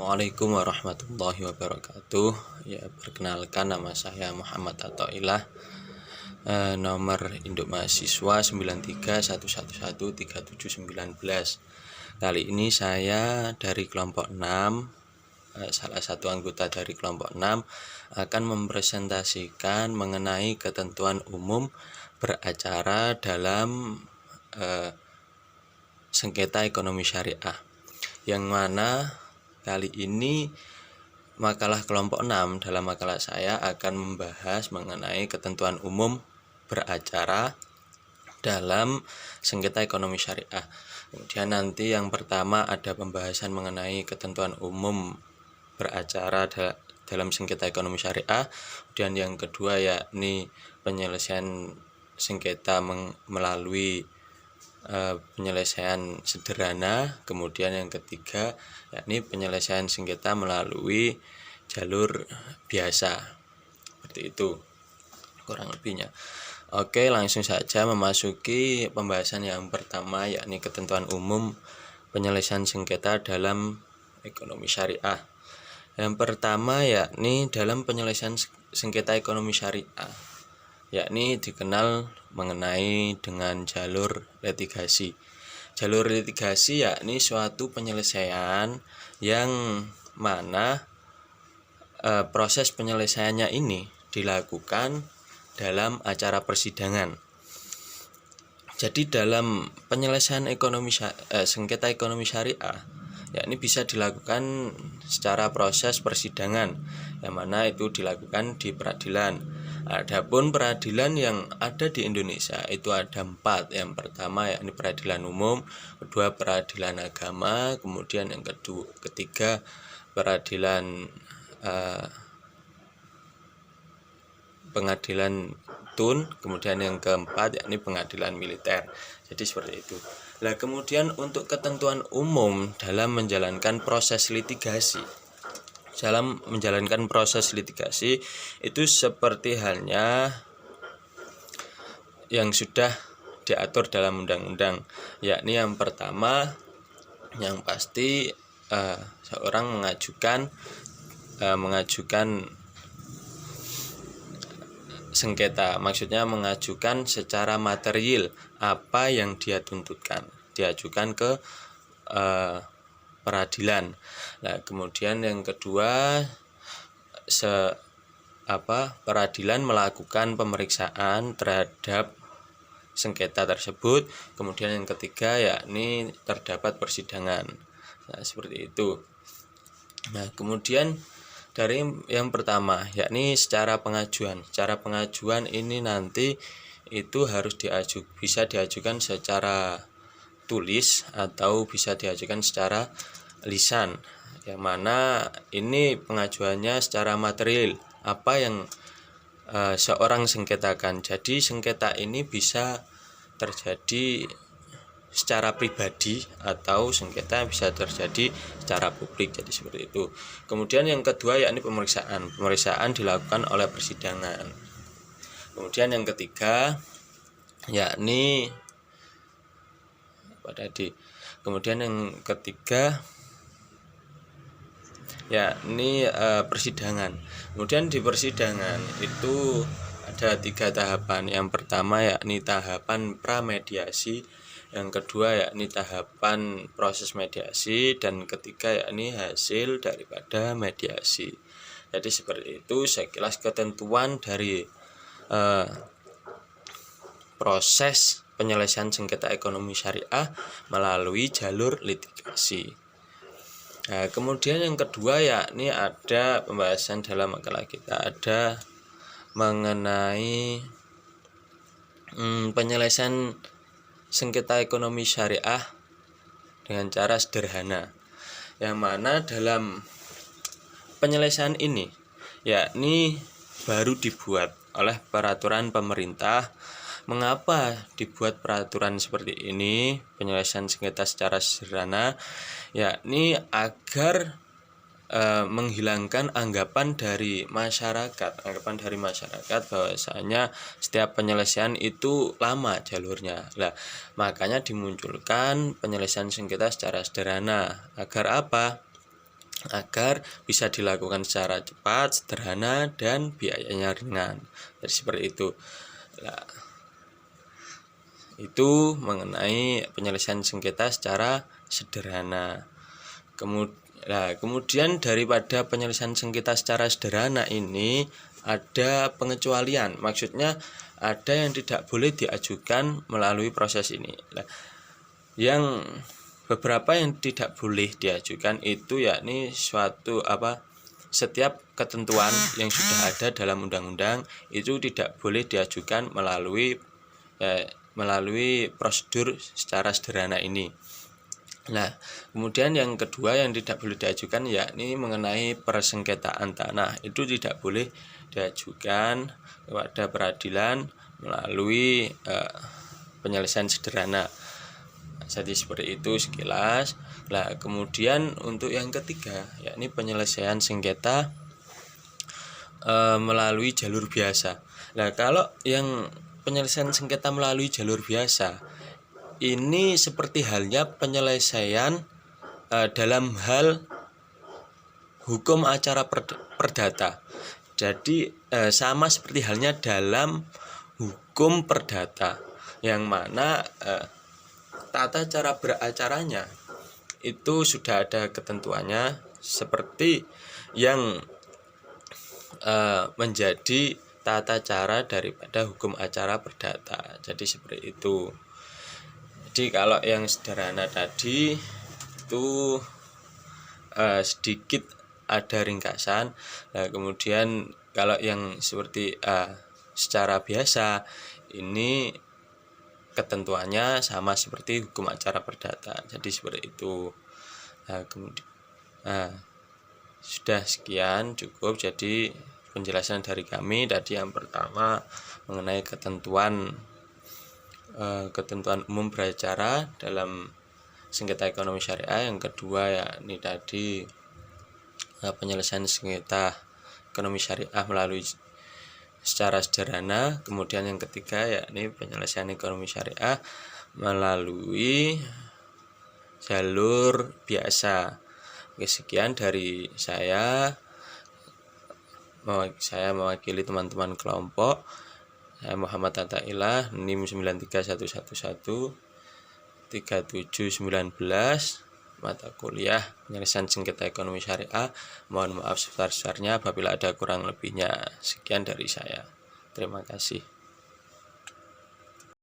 Assalamualaikum warahmatullahi wabarakatuh. Ya, perkenalkan nama saya Muhammad Athoillah. Nomor induk mahasiswa 9311137719. Kali ini saya dari kelompok 6, salah satu anggota dari kelompok 6 akan mempresentasikan mengenai ketentuan umum beracara dalam sengketa ekonomi syariah, yang mana kali ini makalah kelompok 6 dalam makalah saya akan membahas mengenai ketentuan umum beracara dalam sengketa ekonomi syariah. Kemudian nanti yang pertama ada pembahasan mengenai ketentuan umum beracara dalam sengketa ekonomi syariah. Kemudian yang kedua yakni penyelesaian sengketa melalui penyelesaian sederhana. Kemudian yang ketiga yakni penyelesaian sengketa melalui jalur biasa. Seperti itu kurang lebihnya. Oke, langsung saja memasuki pembahasan yang pertama, yakni ketentuan umum penyelesaian sengketa dalam ekonomi syariah. Yang pertama yakni dalam penyelesaian sengketa ekonomi syariah, yakni dikenal mengenai dengan jalur litigasi. Jalur litigasi yakni suatu penyelesaian yang mana proses penyelesaiannya ini dilakukan dalam acara persidangan. Jadi dalam penyelesaian sengketa ekonomi syariah, yakni bisa dilakukan secara proses persidangan, yang mana itu dilakukan di peradilan. Adapun peradilan yang ada di Indonesia itu ada 4. Yang pertama yakni peradilan umum, kedua peradilan agama, kemudian yang ketiga peradilan pengadilan tun, kemudian yang keempat yakni pengadilan militer. Jadi seperti itu. Nah, kemudian untuk ketentuan umum dalam menjalankan proses litigasi. Dalam menjalankan proses litigasi itu seperti halnya yang sudah diatur dalam undang-undang, yakni yang pertama yang pasti seorang mengajukan sengketa, maksudnya mengajukan secara material apa yang dia tuntutkan, diajukan ke peradilan. Nah, kemudian yang kedua peradilan melakukan pemeriksaan terhadap sengketa tersebut. Kemudian yang ketiga yakni terdapat persidangan. Nah, seperti itu. Nah, kemudian dari yang pertama yakni secara pengajuan. Secara pengajuan ini nanti itu harus bisa diajukan secara tulis atau bisa diajukan secara lisan, yang mana ini pengajuannya secara material apa yang seorang sengketakan. Jadi sengketa ini bisa terjadi secara pribadi atau sengketa bisa terjadi secara publik, jadi seperti itu. Kemudian yang kedua yakni pemeriksaan dilakukan oleh persidangan. Kemudian yang ketiga yakni kemudian yang ketiga yakni persidangan. Kemudian di persidangan itu ada 3 tahapan. Yang pertama yakni tahapan pramediasi, yang kedua yakni tahapan proses mediasi, dan ketiga yakni hasil daripada mediasi. Jadi seperti itu sekilas ketentuan dari proses penyelesaian sengketa ekonomi syariah melalui jalur litigasi. Nah, kemudian yang kedua yakni ada pembahasan dalam makalah kita ada mengenai penyelesaian sengketa ekonomi syariah dengan cara sederhana, yang mana dalam penyelesaian ini yakni baru dibuat oleh peraturan pemerintah. Mengapa dibuat peraturan seperti ini, penyelesaian sengketa secara sederhana, yakni agar menghilangkan anggapan dari masyarakat bahwasanya setiap penyelesaian itu lama jalurnya. Nah, makanya dimunculkan penyelesaian sengketa secara sederhana. Agar apa? agar bisa dilakukan secara cepat, sederhana, dan biayanya ringan. Jadi seperti itu. Nah, itu mengenai penyelesaian sengketa secara sederhana. Kemudian daripada penyelesaian sengketa secara sederhana ini ada pengecualian. Maksudnya ada yang tidak boleh diajukan melalui proses ini. Yang beberapa yang tidak boleh diajukan itu yakni setiap ketentuan yang sudah ada dalam undang-undang itu tidak boleh diajukan melalui prosedur secara sederhana ini. Nah, kemudian yang kedua yang tidak boleh diajukan yakni mengenai persengketaan tanah. Itu tidak boleh diajukan kepada peradilan melalui penyelesaian sederhana. Jadi seperti itu sekilas. Nah, kemudian untuk yang ketiga yakni penyelesaian sengketa melalui jalur biasa. Nah, kalau yang penyelesaian sengketa melalui jalur biasa ini seperti halnya penyelesaian dalam hal hukum acara perdata. Jadi sama seperti halnya dalam hukum perdata, yang mana tata cara beracaranya itu sudah ada ketentuannya seperti yang menjadi tata cara daripada hukum acara perdata. Jadi seperti itu. Jadi kalau yang sederhana tadi itu sedikit ada ringkasan. Nah, kemudian kalau yang seperti secara biasa ini ketentuannya sama seperti hukum acara perdata. Jadi seperti itu. Sudah sekian, cukup. Jadi penjelasan dari kami tadi yang pertama mengenai ketentuan umum beracara dalam sengketa ekonomi syariah. Yang kedua yakni tadi penyelesaian sengketa ekonomi syariah melalui secara sederhana. Kemudian yang ketiga yakni penyelesaian ekonomi syariah melalui jalur biasa. Oke, sekian dari saya mewakili teman-teman kelompok. Saya Muhammad Attailah, NIM 93111-3719, mata kuliah penyelesaian sengketa ekonomi syariah. Mohon maaf sebesar-besarnya apabila ada kurang lebihnya. Sekian dari saya. Terima kasih.